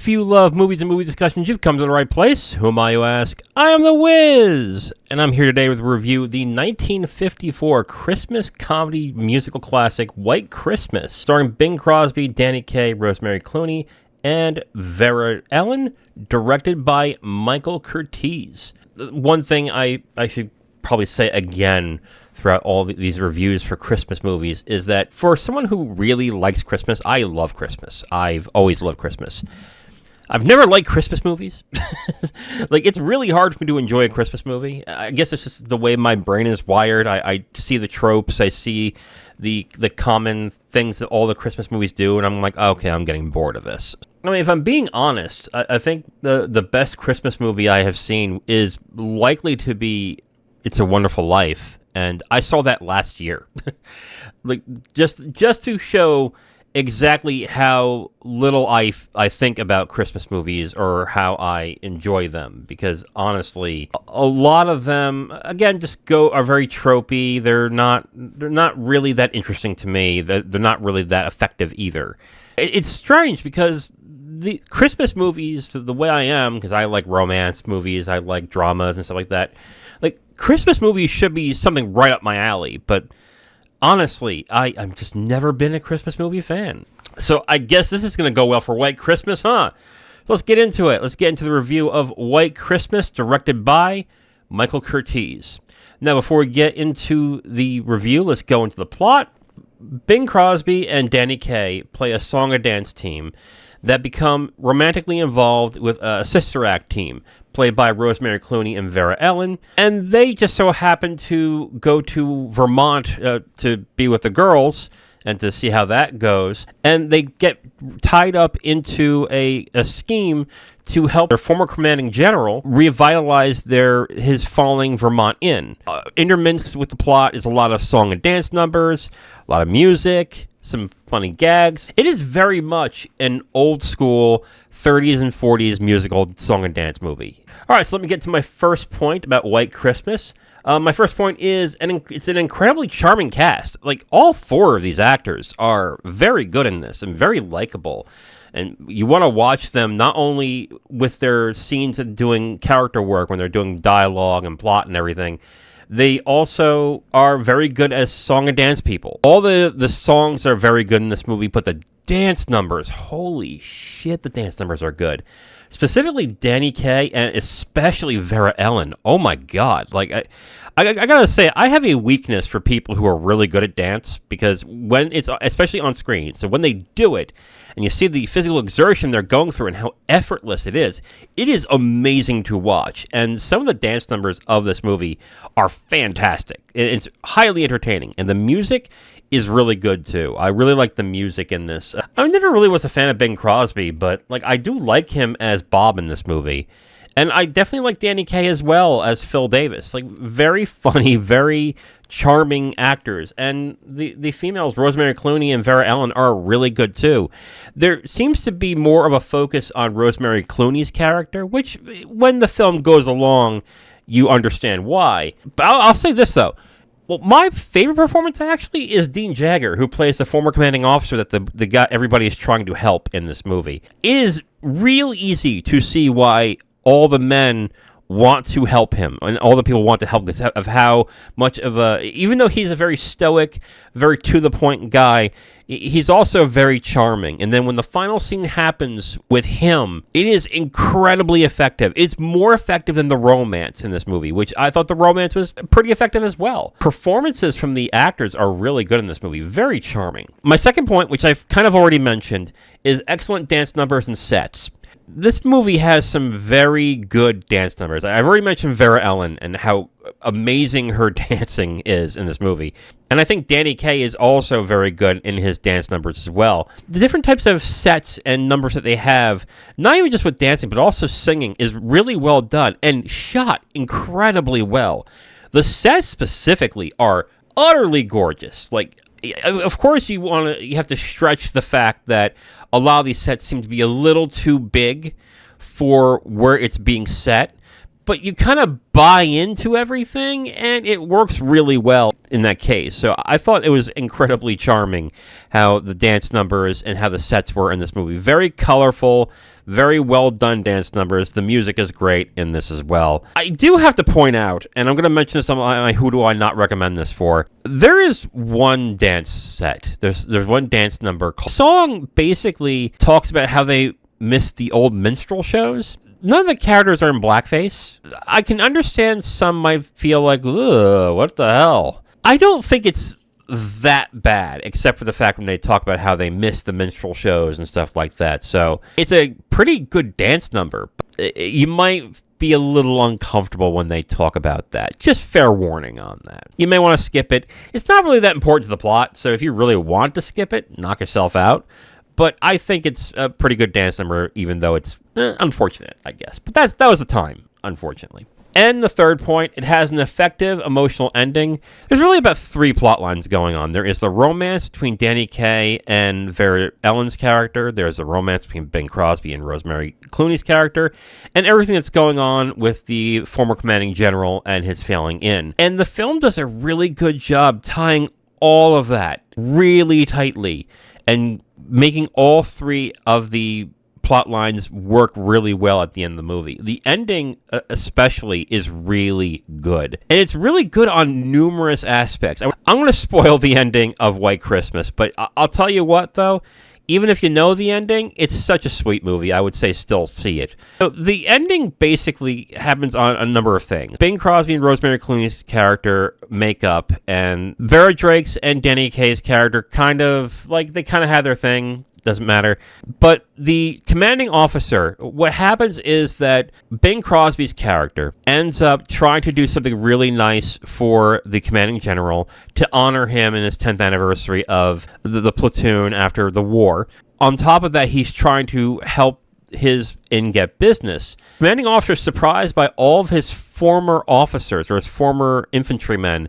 If you love movies and movie discussions, you've come to the right place. Who am I, you ask? I am The Wiz! And I'm here today with a review of the 1954 Christmas comedy musical classic, White Christmas, starring Bing Crosby, Kaye, Rosemary Clooney, and Vera-Ellen, directed by Michael Curtiz. One thing I should probably say again throughout all these reviews for Christmas movies is that for someone who really likes Christmas, I love Christmas. I've always loved Christmas. I've never liked Christmas movies. Like, it's really hard for me to enjoy a Christmas movie. I guess it's just the way my brain is wired. I see the tropes. I see the common things that all the Christmas movies do, and I'm like, okay, I'm getting bored of this. I mean, if I'm being honest, I think the best Christmas movie I have seen is likely to be It's a Wonderful Life. And I saw that last year. Like, just to show exactly how little I think about Christmas movies or how I enjoy them. Because honestly, a lot of them, again, are very tropey. They're not really that interesting to me. They're not really that effective either. It's strange because the Christmas movies, the way I am, because I like romance movies, I like dramas and stuff like that. Like, Christmas movies should be something right up my alley, but honestly, I've just never been a Christmas movie fan. So I guess this is going to go well for White Christmas, huh? So let's get into it. Let's get into the review of White Christmas, directed by Michael Curtiz. Now, before we get into the review, let's go into the plot. Bing Crosby and Kaye play a song and dance team that become romantically involved with a sister act team played by Rosemary Clooney and Vera-Ellen, and they just so happen to go to Vermont to be with the girls and to see how that goes, and they get tied up into a scheme to help their former commanding general revitalize his falling Vermont inn. Intermixed with the plot is a lot of song and dance numbers, a lot of music, some funny gags. It is very much an old school 30s and 40s musical song and dance movie. All right, so let me get to my first point about White Christmas. My first point is it's an incredibly charming cast. Like, all four of these actors are very good in this and very likable. And you want to watch them not only with their scenes of doing character work when they're doing dialogue and plot and everything, they also are very good as song and dance people. All the songs are very good in this movie, but the dance numbers, holy shit, the dance numbers are good. Specifically, Kaye and especially Vera-Ellen. Oh my God. Like, I gotta say, I have a weakness for people who are really good at dance, because when it's, especially on screen, so when they do it, and you see the physical exertion they're going through and how effortless it is amazing to watch. And some of the dance numbers of this movie are fantastic. It's highly entertaining, and the music is really good too. I really like the music in this. I never really was a fan of Bing Crosby, but like, I do like him as Bob in this movie. And I definitely like Kaye as well as Phil Davis. Like, very funny, very charming actors. And the females, Rosemary Clooney and Vera-Ellen, are really good too. There seems to be more of a focus on Rosemary Clooney's character, which, when the film goes along, you understand why. But I'll say this, though. Well, my favorite performance actually is Dean Jagger, who plays the former commanding officer that the guy everybody is trying to help in this movie. It is real easy to see why all the men want to help him, and all the people want to help because of how much of even though he's a very stoic, very to-the-point guy, he's also very charming. And then when the final scene happens with him, it is incredibly effective. It's more effective than the romance in this movie, which I thought the romance was pretty effective as well. Performances from the actors are really good in this movie. Very charming. My second point, which I've kind of already mentioned, is excellent dance numbers and sets. This movie has some very good dance numbers. I've already mentioned Vera-Ellen and how amazing her dancing is in this movie. And I think Kaye is also very good in his dance numbers as well. The different types of sets and numbers that they have, not even just with dancing, but also singing, is really well done and shot incredibly well. The sets specifically are utterly gorgeous. Like, of course, you have to stretch the fact that a lot of these sets seem to be a little too big for where it's being set, but you kind of buy into everything, and it works really well in that case. So I thought it was incredibly charming how the dance numbers and how the sets were in this movie. Very colorful, very well done dance numbers. The music is great in this as well. I do have to point out, and I'm going to mention this on my Who Do I Not Recommend This For. There is one dance set. There's one dance number. The song basically talks about how they missed the old minstrel shows. None of the characters are in blackface. I can understand some might feel like, ugh, what the hell? I don't think it's that bad, except for the fact when they talk about how they missed the minstrel shows and stuff like that. So it's a pretty good dance number. You might be a little uncomfortable when they talk about that. Just fair warning on that. You may want to skip it. It's not really that important to the plot, so if you really want to skip it, knock yourself out. But I think it's a pretty good dance number, even though it's unfortunate, I guess. But that was the time, unfortunately. And the third point, it has an effective emotional ending. There's really about 3 plot lines going on. There is the romance between Kaye and Vera-Ellen's character. There's the romance between Bing Crosby and Rosemary Clooney's character. And everything that's going on with the former commanding general and his failing in. And the film does a really good job tying all of that really tightly and making all 3 of the plot lines work really well at the end of the movie. The ending especially is really good. And it's really good on numerous aspects. I'm going to spoil the ending of White Christmas, but I'll tell you what, though. Even if you know the ending, it's such a sweet movie. I would say still see it. So the ending basically happens on a number of things. Bing Crosby and Rosemary Clooney's character make up, and Vera Drake's and Kaye's character kind of had their thing. Doesn't matter. But the commanding officer, what happens is that Bing Crosby's character ends up trying to do something really nice for the commanding general to honor him in his 10th anniversary of the platoon after the war. On top of that, he's trying to help his get business. Commanding officer is surprised by all of his former officers or his former infantrymen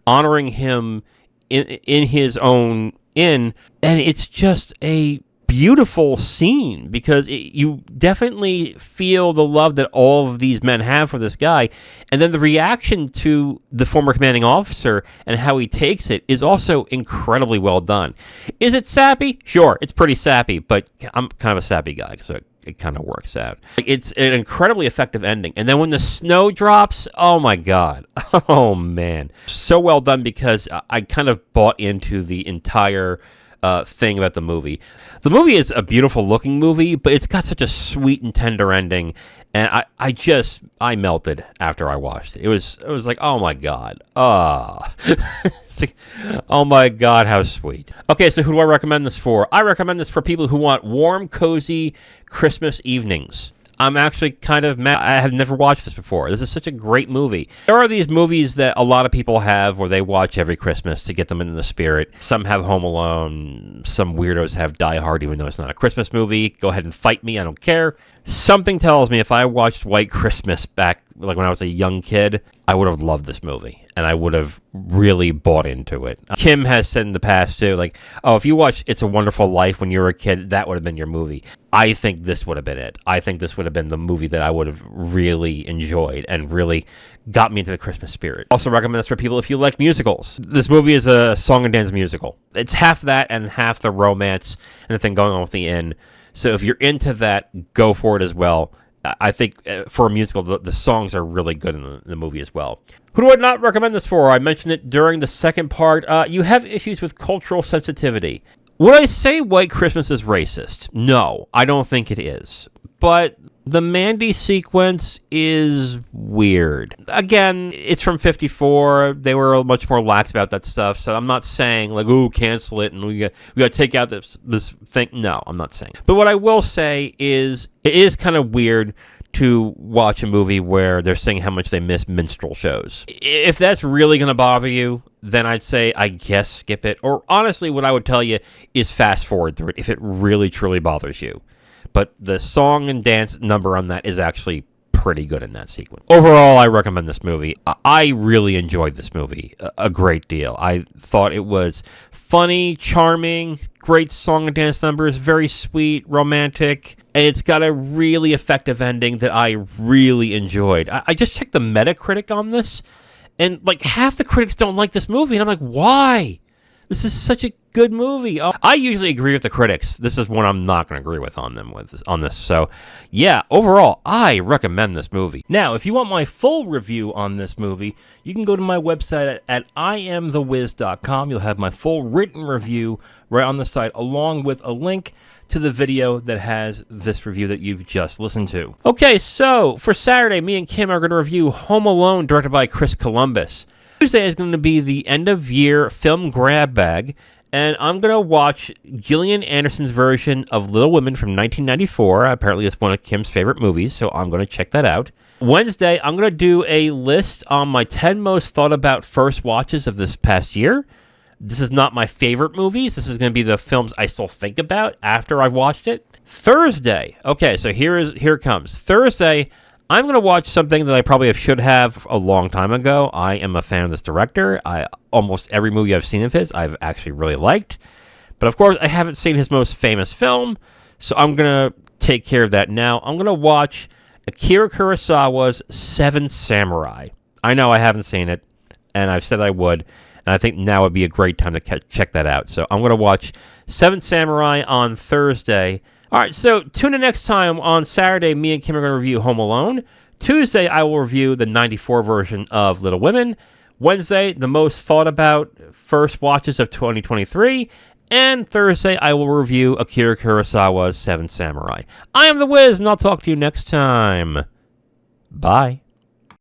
honoring him in his own inn, and it's just a beautiful scene because you definitely feel the love that all of these men have for this guy, and then the reaction to the former commanding officer and how he takes it is also incredibly well done. Is it sappy? Sure, it's pretty sappy, but I'm kind of a sappy guy, so it kind of works out. It's an incredibly effective ending. And then when the snow drops, oh my God. Oh man. So well done because I kind of bought into the entire thing about the movie. The movie is a beautiful looking movie, but it's got such a sweet and tender ending. And I melted after I watched it. It was like, oh my God. Like, oh my God, how sweet. Okay, so who do I recommend this for? I recommend this for people who want warm, cozy Christmas evenings. I'm actually kind of mad. I have never watched this before. This is such a great movie. There are these movies that a lot of people have where they watch every Christmas to get them into the spirit. Some have Home Alone. Some weirdos have Die Hard, even though it's not a Christmas movie. Go ahead and fight me. I don't care. Something tells me if I watched White Christmas back when I was a young kid, I would have loved this movie, and I would have really bought into it. Kim has said in the past, too, if you watched It's a Wonderful Life when you were a kid, that would have been your movie. I think this would have been it. I think this would have been the movie that I would have really enjoyed and really got me into the Christmas spirit. Also recommend this for people if you like musicals. This movie is a song and dance musical. It's half that and half the romance and the thing going on with the end. So if you're into that, go for it as well. I think for a musical, the songs are really good in the movie as well. Who do I not recommend this for? I mentioned it during the second part. You have issues with cultural sensitivity. Would I say White Christmas is racist? No, I don't think it is. But the Mandy sequence is weird. Again, it's from 54. They were much more lax about that stuff. So I'm not saying cancel it and we got to take out this thing. No, I'm not saying. But what I will say is it is kind of weird to watch a movie where they're saying how much they miss minstrel shows. If that's really going to bother you, then I'd say, I guess, skip it. Or honestly, what I would tell you is fast forward through it if it really, truly bothers you. But the song and dance number on that is actually pretty good in that sequence. Overall, I recommend this movie. I really enjoyed this movie a great deal. I thought it was funny, charming, great song and dance numbers, very sweet, romantic. And it's got a really effective ending that I really enjoyed. I just checked the Metacritic on this, and like half the critics don't like this movie. And I'm like, why? This is such a good movie. Oh, I usually agree with the critics. This is one I'm not going to agree with on this. So, yeah, overall, I recommend this movie. Now, if you want my full review on this movie, you can go to my website at IamTheWiz.com. You'll have my full written review right on the site, along with a link to the video that has this review that you've just listened to. Okay, so for Saturday, me and Kim are going to review Home Alone, directed by Chris Columbus. Tuesday is going to be the end-of-year film grab bag, and I'm going to watch Gillian Anderson's version of Little Women from 1994. Apparently, it's one of Kim's favorite movies, so I'm going to check that out. Wednesday, I'm going to do a list on my 10 most thought-about first watches of this past year. This is not my favorite movies. This is going to be the films I still think about after I've watched it. Thursday. Okay, so here it comes. Thursday, I'm going to watch something that I probably should have a long time ago. I am a fan of this director. Almost every movie I've seen of his, I've actually really liked. But of course, I haven't seen his most famous film, so I'm going to take care of that now. I'm going to watch Akira Kurosawa's Seven Samurai. I know I haven't seen it, and I've said I would, and I think now would be a great time to check that out. So I'm going to watch Seven Samurai on Thursday. All right, so tune in next time. On Saturday, me and Kim are going to review Home Alone. Tuesday, I will review the 94 version of Little Women. Wednesday, the most thought about first watches of 2023. And Thursday, I will review Akira Kurosawa's Seven Samurai. I am The Wiz, and I'll talk to you next time. Bye.